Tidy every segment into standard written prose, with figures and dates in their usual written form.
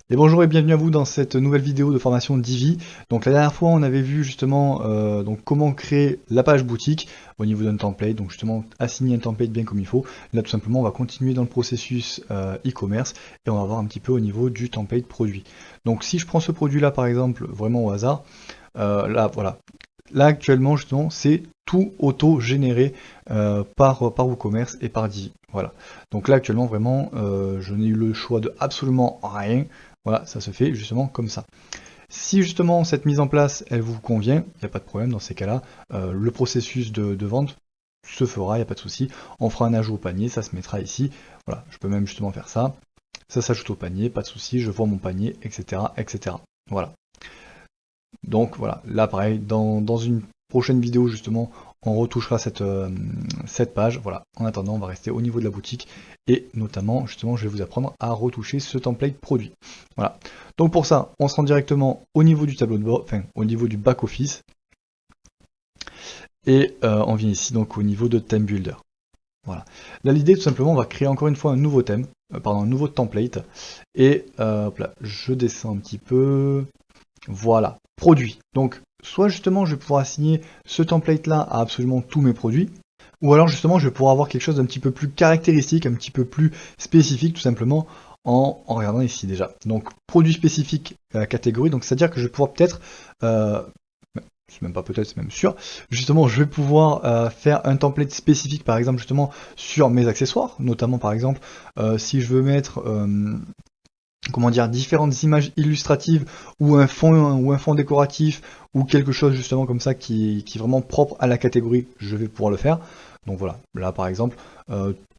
Et bonjour et bienvenue à vous dans cette nouvelle vidéo de formation Divi. Donc la dernière fois on avait vu justement donc comment créer la page boutique au niveau d'un template, donc justement assigner un template bien comme il faut. Là tout simplement on va continuer dans le processus e-commerce et on va voir un petit peu au niveau du template produit. Donc si je prends ce produit là par exemple vraiment au hasard, là voilà. Là actuellement justement c'est tout auto-généré par WooCommerce et par Divi. Voilà. Donc là actuellement vraiment je n'ai eu le choix de absolument rien. Voilà, ça se fait justement comme ça. Si justement cette mise en place elle vous convient, il n'y a pas de problème dans ces cas-là. Le processus de vente se fera, il n'y a pas de souci. On fera un ajout au panier, ça se mettra ici. Voilà, je peux même justement faire ça. Ça s'ajoute au panier, pas de souci, je vois mon panier, etc. etc. Voilà. Donc voilà, là pareil, dans une prochaine vidéo justement, on retouchera cette page. Voilà, en attendant, on va rester au niveau de la boutique et notamment, justement, je vais vous apprendre à retoucher ce template produit. Voilà, donc pour ça, on se rend directement au niveau du tableau de bord, enfin au niveau du back-office et on vient ici donc au niveau de Theme Builder. Voilà, là l'idée tout simplement, on va créer encore une fois un nouveau thème, pardon, un nouveau template et hop là, je descends un petit peu. Voilà, produit. Donc, soit justement, je vais pouvoir assigner ce template-là à absolument tous mes produits, ou alors justement, je vais pouvoir avoir quelque chose d'un petit peu plus caractéristique, un petit peu plus spécifique, tout simplement, en regardant ici déjà. Donc, produit spécifique catégorie, donc c'est-à-dire que je vais pouvoir peut-être, c'est même pas peut-être, c'est même sûr, justement, je vais pouvoir faire un template spécifique, par exemple, justement, sur mes accessoires, notamment, par exemple, si je veux mettre comment dire, différentes images illustratives ou un fond décoratif ou quelque chose justement comme ça qui est vraiment propre à la catégorie, je vais pouvoir le faire. Donc voilà, là par exemple,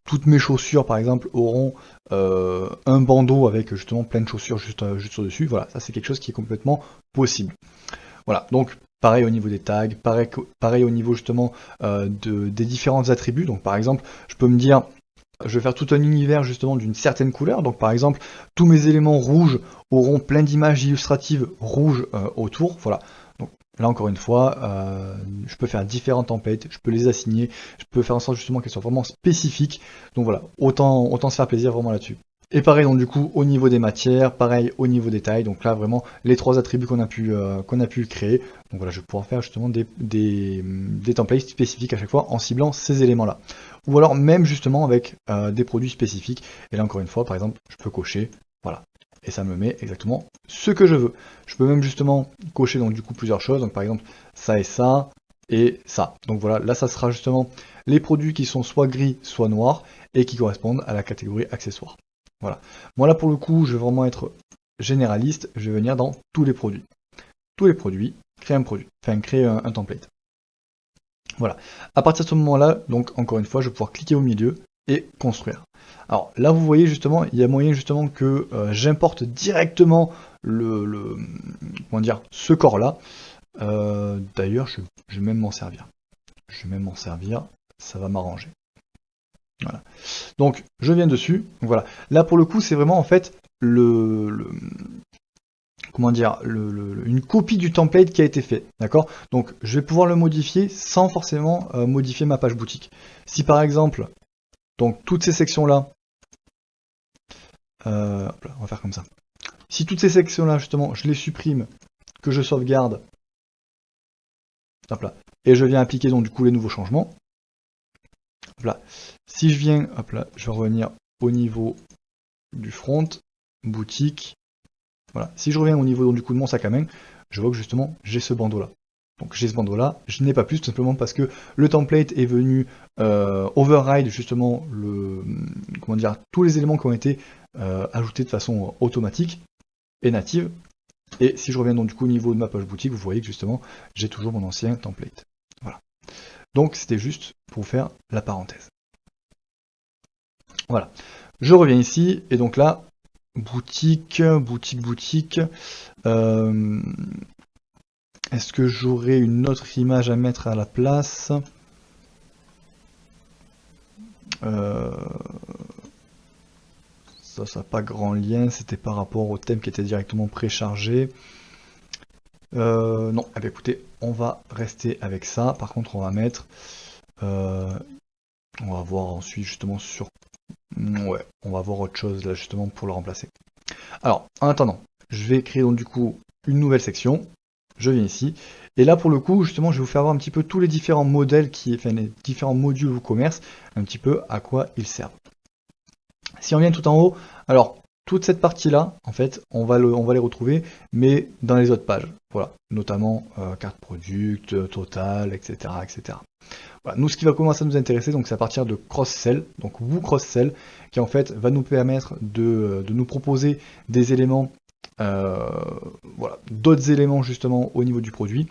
toutes mes chaussures par exemple auront un bandeau avec justement plein de chaussures juste au-dessus. Voilà, ça c'est quelque chose qui est complètement possible. Voilà, donc pareil au niveau des tags, pareil au niveau justement des différents attributs. Donc par exemple, je peux me dire, je vais faire tout un univers justement d'une certaine couleur. Donc par exemple, tous mes éléments rouges auront plein d'images illustratives rouges autour. Voilà. Donc là encore une fois, je peux faire différents templates, je peux les assigner, je peux faire en sorte justement qu'elles soient vraiment spécifiques. Donc voilà, autant se faire plaisir vraiment là-dessus. Et pareil donc du coup au niveau des matières, pareil au niveau des tailles, donc là vraiment les trois attributs qu'on a pu créer. Donc voilà, je vais pouvoir faire justement des templates spécifiques à chaque fois en ciblant ces éléments-là. Ou alors même justement avec des produits spécifiques. Et là encore une fois, par exemple, je peux cocher, voilà. Et ça me met exactement ce que je veux. Je peux même justement cocher donc du coup plusieurs choses. Donc par exemple, ça et ça. Donc voilà, là ça sera justement les produits qui sont soit gris, soit noirs et qui correspondent à la catégorie accessoires. Voilà. Moi là pour le coup, je vais vraiment être généraliste. Je vais venir dans tous les produits. Tous les produits, créer un produit, enfin créer un template. Voilà. À partir de ce moment-là, donc encore une fois, je vais pouvoir cliquer au milieu et construire. Alors là, vous voyez justement, il y a moyen justement que j'importe directement comment dire, ce corps-là. D'ailleurs, je vais même m'en servir. Je vais même m'en servir, ça va m'arranger. Voilà. Donc, je viens dessus. Voilà. Là, pour le coup, c'est vraiment en fait comment dire, une copie du template qui a été fait, d'accord? Donc je vais pouvoir le modifier sans forcément modifier ma page boutique. Si par exemple, donc toutes ces sections-là, on va faire comme ça. Si toutes ces sections-là, justement, je les supprime, que je sauvegarde, hop là, et je viens appliquer donc du coup les nouveaux changements, hop là. Si je viens, hop là, je vais revenir au niveau du front, boutique, voilà. Si je reviens au niveau donc, du coup de mon sac à main, je vois que justement j'ai ce bandeau-là. Donc j'ai ce bandeau là, je n'ai pas plus tout simplement parce que le template est venu override justement comment dire, tous les éléments qui ont été ajoutés de façon automatique et native. Et si je reviens donc du coup au niveau de ma page boutique, vous voyez que justement j'ai toujours mon ancien template. Voilà. Donc c'était juste pour faire la parenthèse. Voilà. Je reviens ici et donc là, boutique. Euh, Est-ce que j'aurais une autre image à mettre à la place? euh, Ça n'a pas grand lien, c'était par rapport au thème qui était directement préchargé. Non, eh bien, écoutez, on va rester avec ça. Par contre, on va mettre... on va voir ensuite justement sur... Ouais, on va voir autre chose là justement pour le remplacer. Alors, en attendant, je vais créer donc du coup une nouvelle section. Je viens ici. Et là, pour le coup, justement, je vais vous faire voir un petit peu tous les différents modèles, enfin les différents modules WooCommerce, un petit peu à quoi ils servent. Si on vient tout en haut, alors toute cette partie-là, en fait, on va les retrouver, mais dans les autres pages. Voilà, notamment carte product, total, etc., etc. Voilà. Nous, ce qui va commencer à nous intéresser, donc c'est à partir de cross-sell, donc WooCross-sell, qui en fait va nous permettre de nous proposer des éléments, voilà, d'autres éléments justement au niveau du produit.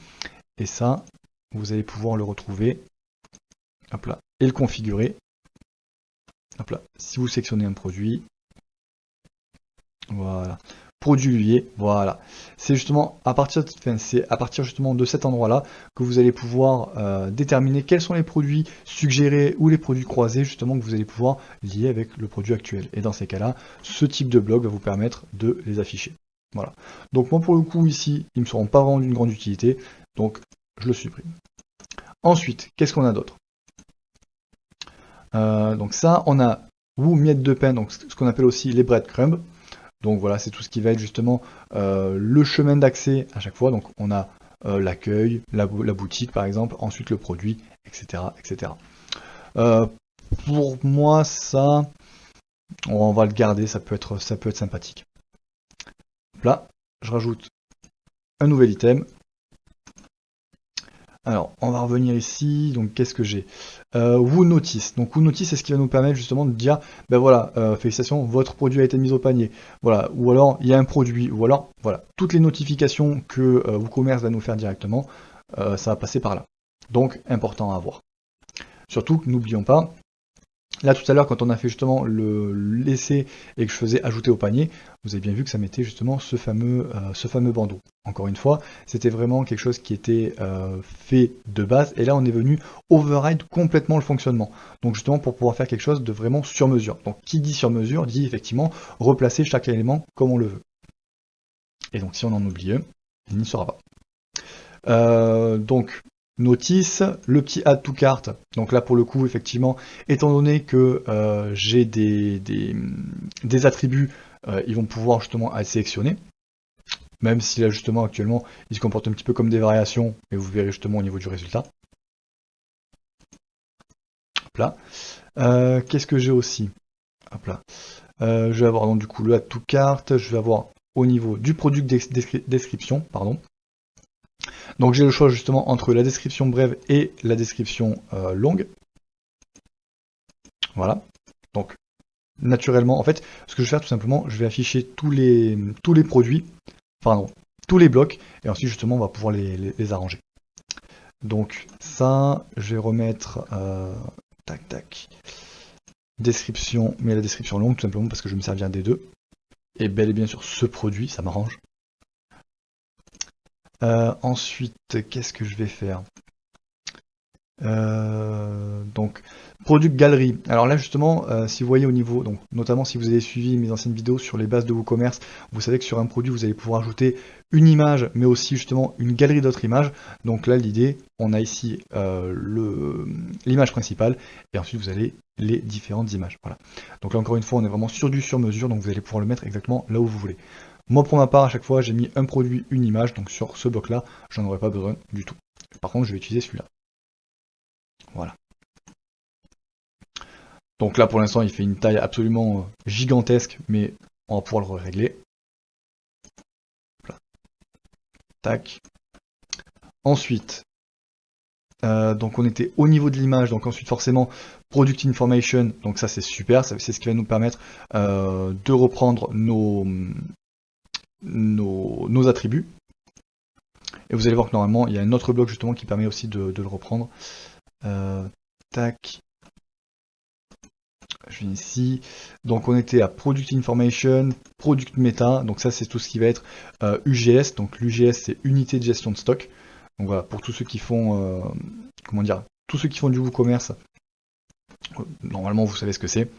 Et ça, vous allez pouvoir le retrouver, hop là, et le configurer. Hop là, si vous sélectionnez un produit, voilà, produit lié, voilà. C'est justement à partir justement de cet endroit-là que vous allez pouvoir déterminer quels sont les produits suggérés ou les produits croisés justement que vous allez pouvoir lier avec le produit actuel. Et dans ces cas-là, ce type de bloc va vous permettre de les afficher. Voilà. Donc moi pour le coup ici, ils ne me seront pas vraiment d'une grande utilité, donc je le supprime. Ensuite, qu'est-ce qu'on a d'autre? Donc ça, on a Woo miette de pain, donc ce qu'on appelle aussi les breadcrumbs. Donc voilà, c'est tout ce qui va être justement le chemin d'accès à chaque fois. Donc on a l'accueil, la boutique par exemple, ensuite le produit, etc. etc. Pour moi, ça, on va le garder, ça peut être sympathique. Là, je rajoute un nouvel item. Alors, on va revenir ici. Donc, qu'est-ce que j'ai? Woo Notice. Donc, Woo Notice, c'est ce qui va nous permettre justement de dire, ben voilà, félicitations, votre produit a été mis au panier. Voilà. Ou alors, il y a un produit. Ou alors, voilà, toutes les notifications que WooCommerce va nous faire directement, ça va passer par là. Donc, important à avoir. Surtout que n'oublions pas, là tout à l'heure quand on a fait justement l'essai et que je faisais ajouter au panier, vous avez bien vu que ça mettait justement ce fameux bandeau. Encore une fois, c'était vraiment quelque chose qui était fait de base et là on est venu override complètement le fonctionnement. Donc justement pour pouvoir faire quelque chose de vraiment sur mesure. Donc qui dit sur mesure dit effectivement replacer chaque élément comme on le veut. Et donc si on en oublie un, il n'y sera pas. Donc notice, le petit add to cart. Donc là pour le coup effectivement, étant donné que j'ai des attributs, ils vont pouvoir justement être sélectionnés. Même si là justement actuellement ils se comportent un petit peu comme des variations, et vous verrez justement au niveau du résultat. Hop là. Qu'est-ce que j'ai aussi? Hop là. Je vais avoir donc du coup le add to cart, je vais avoir au niveau du product description, pardon. Donc j'ai le choix justement entre la description brève et la description longue. Voilà. Donc naturellement, en fait, ce que je vais faire tout simplement, je vais afficher tous les produits, pardon, tous les blocs, et ensuite justement on va pouvoir les arranger. Donc ça, je vais remettre tac tac description, mais la description longue tout simplement parce que je vais me servir des deux. Et bel et bien sur ce produit, ça m'arrange. Ensuite, qu'est-ce que je vais faire? Donc, Product Gallery. Alors là, justement, si vous voyez au niveau, donc notamment si vous avez suivi mes anciennes vidéos sur les bases de WooCommerce, vous savez que sur un produit, vous allez pouvoir ajouter une image, mais aussi justement une galerie d'autres images. Donc là, l'idée, on a ici l'image principale, et ensuite vous avez les différentes images. Voilà. Donc là, encore une fois, on est vraiment sur du sur-mesure, donc vous allez pouvoir le mettre exactement là où vous voulez. Moi, pour ma part, à chaque fois, j'ai mis un produit, une image, donc sur ce bloc-là, j'en aurais pas besoin du tout. Par contre, je vais utiliser celui-là. Voilà. Donc là, pour l'instant, il fait une taille absolument gigantesque, mais on va pouvoir le régler. Voilà. Tac. Ensuite, donc on était au niveau de l'image, donc ensuite forcément Product Information, donc ça c'est super, c'est ce qui va nous permettre de reprendre nos attributs. Et vous allez voir que normalement il y a un autre bloc justement qui permet aussi de le reprendre. Tac. Je viens ici. Donc on était à Product Information, Product Meta, donc ça c'est tout ce qui va être UGS, donc l'UGS c'est Unité de gestion de stock. Donc voilà, pour tous ceux qui font, comment dire, tous ceux qui font du WooCommerce, normalement vous savez ce que c'est.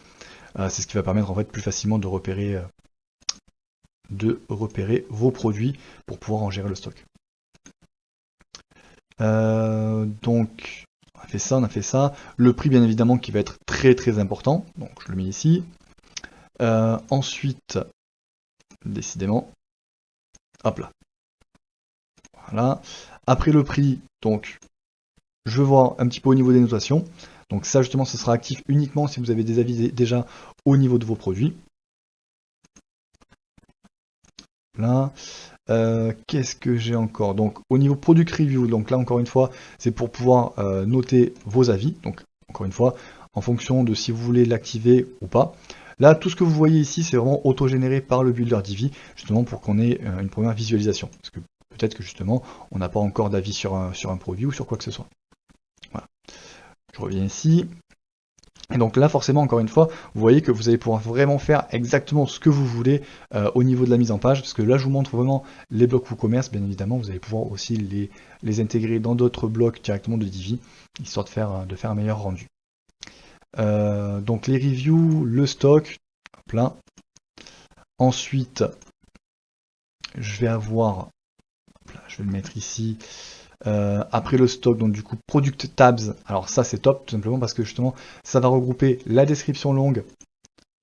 C'est ce qui va permettre en fait plus facilement de repérer vos produits pour pouvoir en gérer le stock. Donc on a fait ça. Le prix bien évidemment qui va être très très important, donc je le mets ici. Ensuite, décidément. Hop là. Voilà. Après le prix, donc, je vais voir un petit peu au niveau des notations. Donc ça, justement, ce sera actif uniquement si vous avez des avis déjà au niveau de vos produits. Là. Qu'est-ce que j'ai encore? Donc au niveau product review, donc là encore une fois, c'est pour pouvoir noter vos avis. Donc encore une fois, en fonction de si vous voulez l'activer ou pas. Là, tout ce que vous voyez ici, c'est vraiment auto-généré par le builder Divi, justement pour qu'on ait une première visualisation. Parce que peut-être que justement, on n'a pas encore d'avis sur un produit ou sur quoi que ce soit. Voilà. Je reviens ici. Et donc là, forcément, encore une fois, vous voyez que vous allez pouvoir vraiment faire exactement ce que vous voulez au niveau de la mise en page, parce que là, je vous montre vraiment les blocs WooCommerce, bien évidemment, vous allez pouvoir aussi les intégrer dans d'autres blocs directement de Divi, histoire de faire un meilleur rendu. Donc les reviews, le stock, plein. Ensuite, je vais avoir, je vais le mettre ici, après le stock, donc du coup Product Tabs, alors ça c'est top tout simplement parce que justement ça va regrouper la description longue,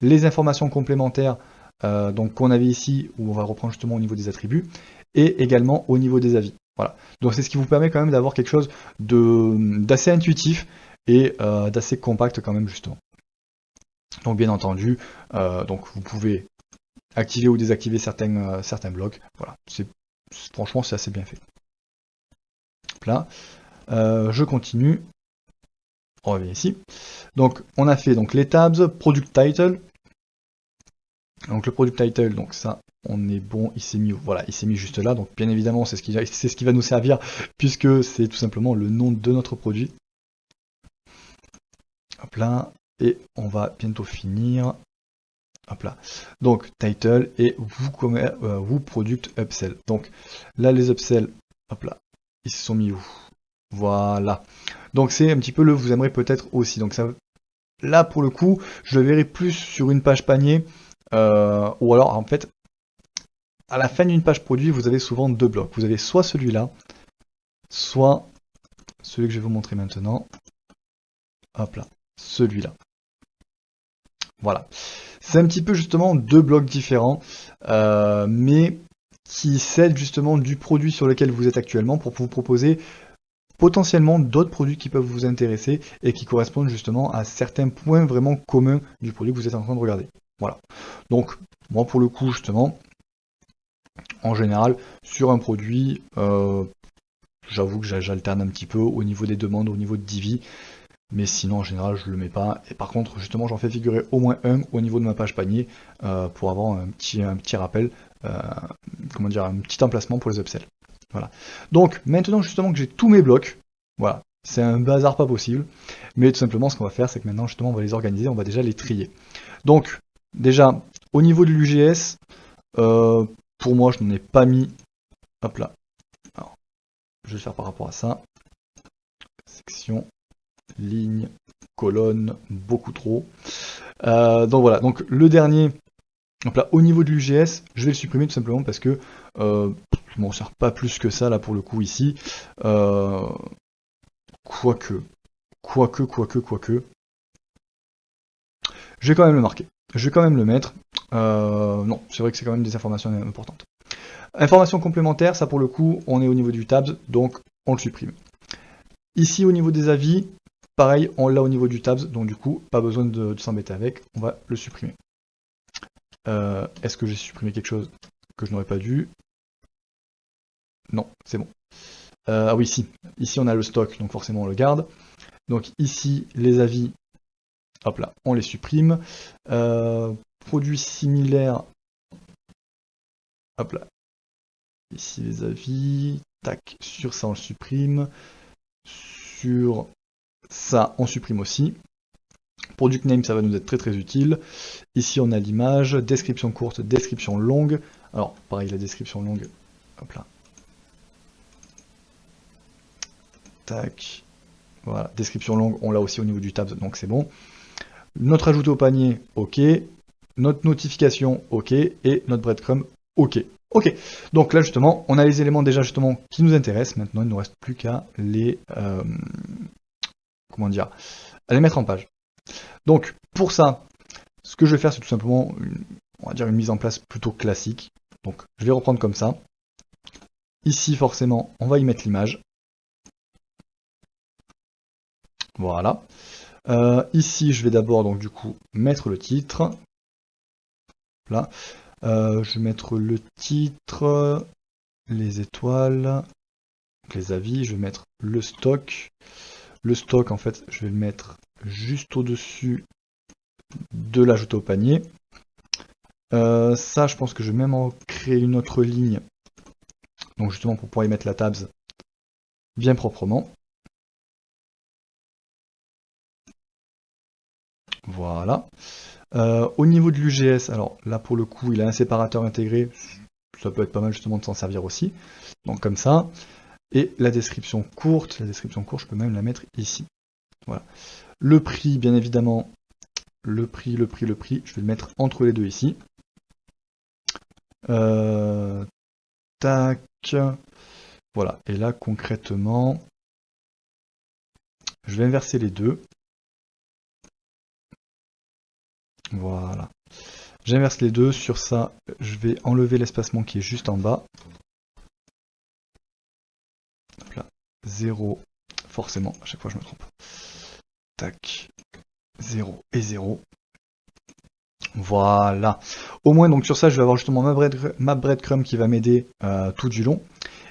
les informations complémentaires donc qu'on avait ici où on va reprendre justement au niveau des attributs et également au niveau des avis. Voilà. Donc c'est ce qui vous permet quand même d'avoir quelque chose d'assez intuitif et d'assez compact quand même justement. Donc bien entendu, donc vous pouvez activer ou désactiver certains blocs. Voilà. Franchement c'est assez bien fait. Là. Je continue. On revient ici. Donc on a fait donc les tabs, product title. Donc le product title, donc ça, on est bon, il s'est mis, voilà, il s'est mis juste là. Donc bien évidemment, c'est ce qui va nous servir puisque c'est tout simplement le nom de notre produit. Hop là, et on va bientôt finir. Hop là. Donc title et vous product upsell. Donc là les upsells, hop là, ils se sont mis où? Voilà. Donc c'est un petit peu le vous aimerez peut-être aussi. Donc ça, là pour le coup, je le verrai plus sur une page panier. Ou alors en fait, à la fin d'une page produit, vous avez souvent deux blocs. Vous avez soit celui-là, soit celui que je vais vous montrer maintenant. Hop là, celui-là. Voilà. C'est un petit peu justement deux blocs différents, mais qui cèdent justement du produit sur lequel vous êtes actuellement pour vous proposer potentiellement d'autres produits qui peuvent vous intéresser et qui correspondent justement à certains points vraiment communs du produit que vous êtes en train de regarder. Voilà. Donc, moi pour le coup, justement, en général, sur un produit, j'avoue que j'alterne un petit peu au niveau des demandes, au niveau de Divi, mais sinon en général je le mets pas. Et par contre, justement, j'en fais figurer au moins un au niveau de ma page panier pour avoir un petit rappel, comment dire, un petit emplacement pour les upsells. Voilà. Donc maintenant justement que j'ai tous mes blocs, voilà, c'est un bazar pas possible, mais tout simplement ce qu'on va faire, c'est que maintenant justement on va les organiser, on va déjà les trier. Donc déjà au niveau de l'UGS, pour moi je n'en ai pas mis, hop là, alors, je vais le faire par rapport à ça, section, ligne, colonne, beaucoup trop. Donc voilà, donc le dernier, donc là, au niveau de l'UGS, je vais le supprimer tout simplement parce que je m'en sers pas plus que ça là pour le coup ici. Quoique. Je vais quand même le marquer. Je vais quand même le mettre. Non, c'est vrai que c'est quand même des informations importantes. Informations complémentaires, ça pour le coup, on est au niveau du tabs, donc on le supprime. Ici au niveau des avis, pareil, on l'a au niveau du tabs, donc du coup, pas besoin de s'embêter avec, on va le supprimer. Est-ce que j'ai supprimé quelque chose que je n'aurais pas dû? Non, c'est bon. Ah oui, ici on a le stock, donc forcément on le garde. Donc ici, les avis, hop là, on les supprime. Produits similaires, hop là. Ici les avis, tac, sur ça on le supprime. Sur ça on supprime aussi. Product name, ça va nous être très très utile. Ici on a l'image, description courte, description longue. Alors pareil, la description longue, hop là. Tac. Voilà, description longue, on l'a aussi au niveau du tab, donc c'est bon. Notre ajouté au panier, ok. Notre notification, ok. Et notre breadcrumb, ok. Ok, donc là justement, on a les éléments déjà justement qui nous intéressent. Maintenant, il ne nous reste plus qu'à les, comment dire, à les mettre en page. Donc pour ça, ce que je vais faire, c'est tout simplement, on va dire une mise en place plutôt classique. Donc je vais reprendre comme ça. Ici forcément on va y mettre l'image. Voilà. Ici je vais d'abord donc du coup mettre le titre. Là. Je vais mettre le titre, les étoiles, les avis, je vais mettre le stock. Le stock en fait je vais le mettre juste au-dessus de l'ajouter au panier. Ça je pense que je vais même en créer une autre ligne. Donc justement pour pouvoir y mettre la tabs bien proprement. Voilà. Au niveau de l'UGS, alors là pour le coup il a un séparateur intégré, ça peut être pas mal justement de s'en servir aussi. Donc comme ça. Et la description courte, je peux même la mettre ici. Voilà. Le prix, bien évidemment, le prix, je vais le mettre entre les deux ici. Tac. Voilà. Et là concrètement, je vais inverser les deux. Voilà. J'inverse les deux. Sur ça, je vais enlever l'espacement qui est juste en bas. Là, 0. Forcément, à chaque fois je me trompe. Tac. 0 et 0. Voilà. Au moins, donc sur ça, je vais avoir justement ma breadcrumb qui va m'aider tout du long.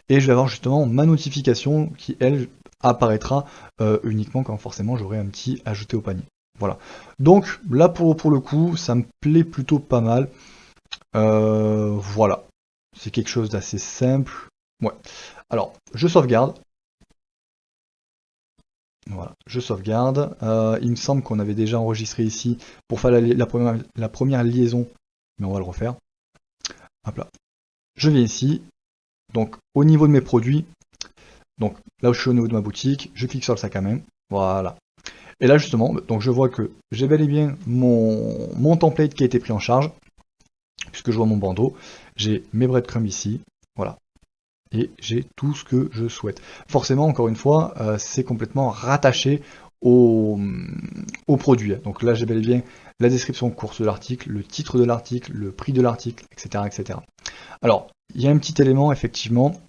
Et je vais avoir justement ma notification qui, elle, apparaîtra uniquement quand forcément j'aurai un petit ajouté au panier. Voilà. Donc là, pour le coup, ça me plaît plutôt pas mal. Voilà. C'est quelque chose d'assez simple. Ouais. Alors, je sauvegarde. Voilà, je sauvegarde. Il me semble qu'on avait déjà enregistré ici pour faire la première liaison, mais on va le refaire. Hop là. Je viens ici. Donc au niveau de mes produits, donc là où je suis au niveau de ma boutique, je clique sur le sac à main. Voilà. Et là justement, donc je vois que j'ai bel et bien mon template qui a été pris en charge, puisque je vois mon bandeau. J'ai mes breadcrumbs ici. Voilà. Et j'ai tout ce que je souhaite. Forcément, encore une fois, c'est complètement rattaché au produit. Donc là, j'ai bel et bien la description courte de l'article, le titre de l'article, le prix de l'article, etc., etc. Alors, il y a un petit élément, effectivement,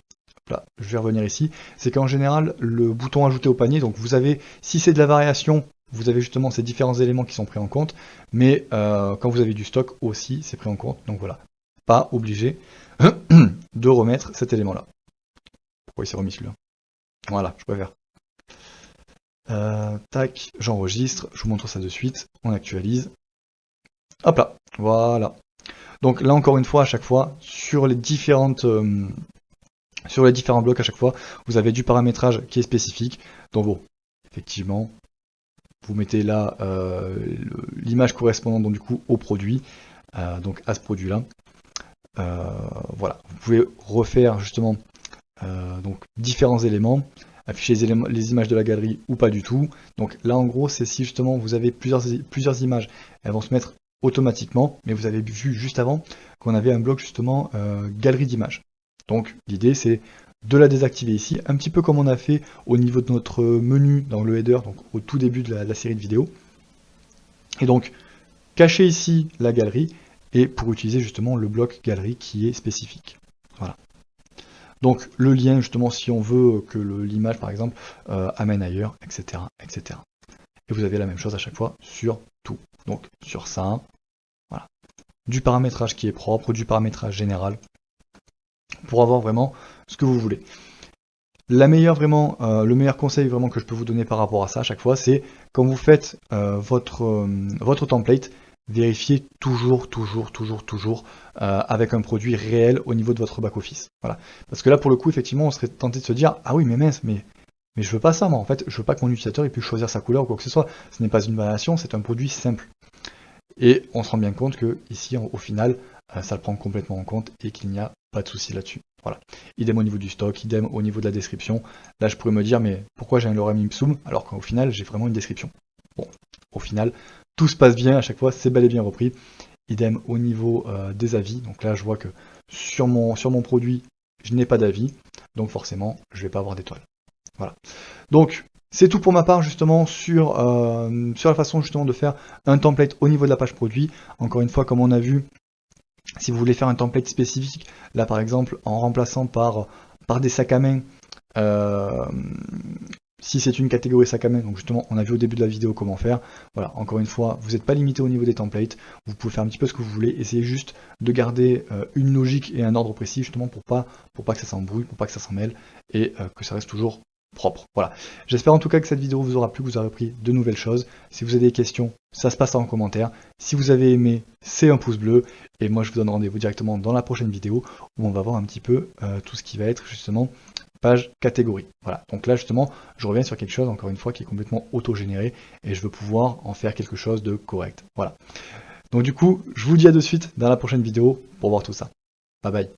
là, je vais revenir ici, c'est qu'en général, le bouton ajouter au panier, donc vous avez, si c'est de la variation, vous avez justement ces différents éléments qui sont pris en compte, mais quand vous avez du stock aussi, c'est pris en compte. Donc voilà, pas obligé de remettre cet élément-là. Pourquoi il s'est remis celui-là? Voilà, je préfère. Tac, j'enregistre, je vous montre ça de suite, on actualise. Hop là, voilà. Donc là encore une fois, à chaque fois, sur les différents blocs, à chaque fois, vous avez du paramétrage qui est spécifique. Donc bon, effectivement, vous mettez là l'image correspondante donc, du coup au produit, donc à ce produit-là. Voilà, vous pouvez refaire justement donc différents éléments, afficher les images de la galerie ou pas du tout. Donc là en gros c'est si justement vous avez plusieurs images, elles vont se mettre automatiquement, mais vous avez vu juste avant qu'on avait un bloc justement galerie d'images. Donc l'idée c'est de la désactiver ici, un petit peu comme on a fait au niveau de notre menu dans le header, donc au tout début de la série de vidéos. Et donc cacher ici la galerie et pour utiliser justement le bloc galerie qui est spécifique. Voilà. Donc le lien justement si on veut que l'image par exemple amène ailleurs, etc., etc. Et vous avez la même chose à chaque fois sur tout. Donc sur ça, voilà. Du paramétrage qui est propre, du paramétrage général, pour avoir vraiment ce que vous voulez. Le meilleur conseil vraiment que je peux vous donner par rapport à ça à chaque fois, c'est quand vous faites votre template, vérifiez toujours avec un produit réel au niveau de votre back-office. Voilà. Parce que là, pour le coup, effectivement, on serait tenté de se dire, ah oui, mais mince, mais je veux pas ça, moi, en fait, je veux pas que mon utilisateur puisse choisir sa couleur ou quoi que ce soit. Ce n'est pas une variation, c'est un produit simple. Et on se rend bien compte que ici, au final, ça le prend complètement en compte et qu'il n'y a pas de souci là-dessus. Voilà. Idem au niveau du stock, idem au niveau de la description. Là, je pourrais me dire, mais pourquoi j'ai un lorem ipsum alors qu'au final, j'ai vraiment une description. Bon, au final, tout se passe bien à chaque fois, c'est bel et bien repris. Idem au niveau des avis. Donc là, je vois que sur mon produit, je n'ai pas d'avis. Donc forcément, je ne vais pas avoir d'étoile. Voilà. Donc, c'est tout pour ma part justement sur la façon justement de faire un template au niveau de la page produit. Encore une fois, comme on a vu, Si vous voulez faire un template spécifique, là par exemple en remplaçant par des sacs à main, si c'est une catégorie sac à main, donc justement on a vu au début de la vidéo comment faire, voilà, encore une fois, vous n'êtes pas limité au niveau des templates, vous pouvez faire un petit peu ce que vous voulez, essayez juste de garder une logique et un ordre précis justement pour pas que ça s'embrouille, pour pas que ça s'en mêle, et que ça reste toujours propre. Voilà. J'espère en tout cas que cette vidéo vous aura plu, que vous aurez appris de nouvelles choses. Si vous avez des questions, ça se passe en commentaire. Si vous avez aimé, c'est un pouce bleu. Et moi je vous donne rendez-vous directement dans la prochaine vidéo où on va voir un petit peu tout ce qui va être justement page catégorie. Voilà. Donc là justement, je reviens sur quelque chose encore une fois qui est complètement auto-généré et je veux pouvoir en faire quelque chose de correct. Voilà. Donc du coup, je vous dis à de suite dans la prochaine vidéo pour voir tout ça. Bye bye.